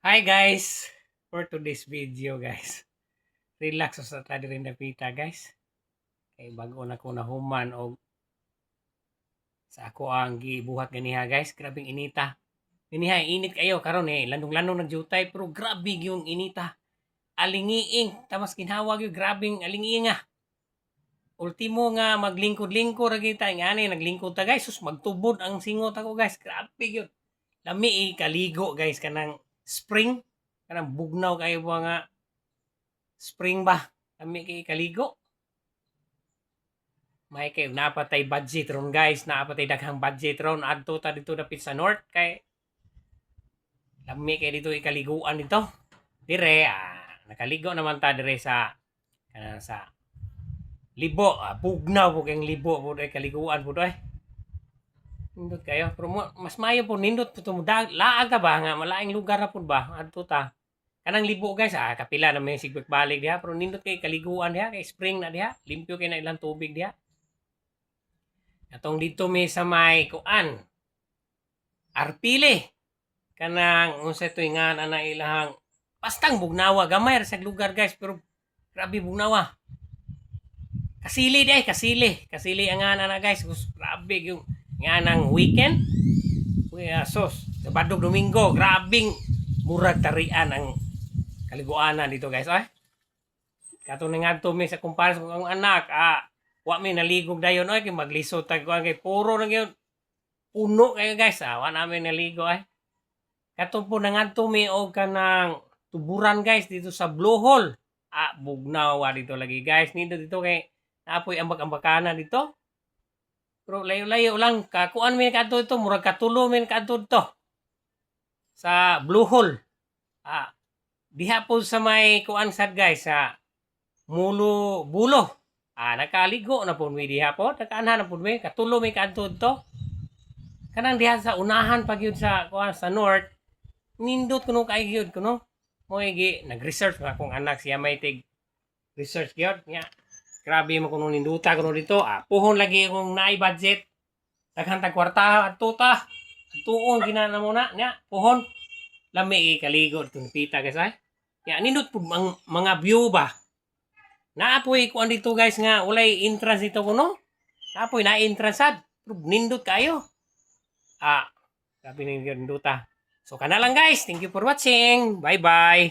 Hi guys! For today's video guys, relax sa tadi rin napita guys. Kay bago na ko nahuman o sa ako ang gibuhat ganiha guys. Grabing inita. Ganiha, init kayo karon landong-landong nagjutay pero grabe yung inita. Alingiing, tamas kinhawag yung grabing alingiing nga. Ultimo nga maglingkod-lingkod ra kita ngani naglingkod ta guys. Sus magtubod ang singot ako guys. Grabe yun. Lami kaligo guys kanang spring kanang bugnaw kayo nga spring ba? Kami kay kaligo. May kay napatay budget ron guys, napatay daghang budget ron adto ta dito dapit sa north kay lami kay dito ikaliguan dito. Dire nakaligo naman ta dire sa sa libo, bugnaw po kayong libo po ay kaliguan po doy. Nindot kayo, pero mas mayo po nindot po tumudag. Laag ta ba nga malaing lugar na po ba adto ta. Kanang libo guys, kapila na may sigbek balik diha, pero nindot kay kaliguan diha, kay spring na diha, limpyo kay na ilang tubig diha. Atong dito may sa may kuan, Arpile, kanang unsa ito nga na ilahang, pastang bugnawa, gamay sa lugar guys, pero grabe bugnawa. Kasili diha, kasili ang nga na guys, grabe yung nga ng weekend, sos, Sabado, Domingo, grabing murag tarian ang kaliguanan dito guys ay kato na nga to mi sa kumpares kong anak wa mi naligog dayon ay kay maglisod tag kay puro na gyud puno kayo guys wa namin naligo ay kato po na nga to mi og kanang tuburan guys dito sa Blue Hole bugnaw dito lagi guys dito kay naapoy ambak-ambakana dito pero layo-layo lang kakuan mi kadto ito murag katulo mi kadto to sa Blue Hole diha po sa may kuan sad guys bulo nakaligo na po mi diha po nakaanha na po mi katulo mi kadto to kanang diha sa unahan pag yun sa kuan sa north nindot kuno kay gyud kuno mo gi nag-research nga akong anak siya may tig research gyud nya grabe mo kuno ninduta kuno dito puhon lagi akong naay budget daghang tag kwarta adto ta tuon ginana mo na nya puhon lami kaligo dito pita guys ay ya nindot po mga view ba naapoy kuan dito guys nga walay entrance dito kuno naapoy na entrance sad nindot kayo sabi ninyo ninduta so kana lang guys, thank you for watching, bye bye.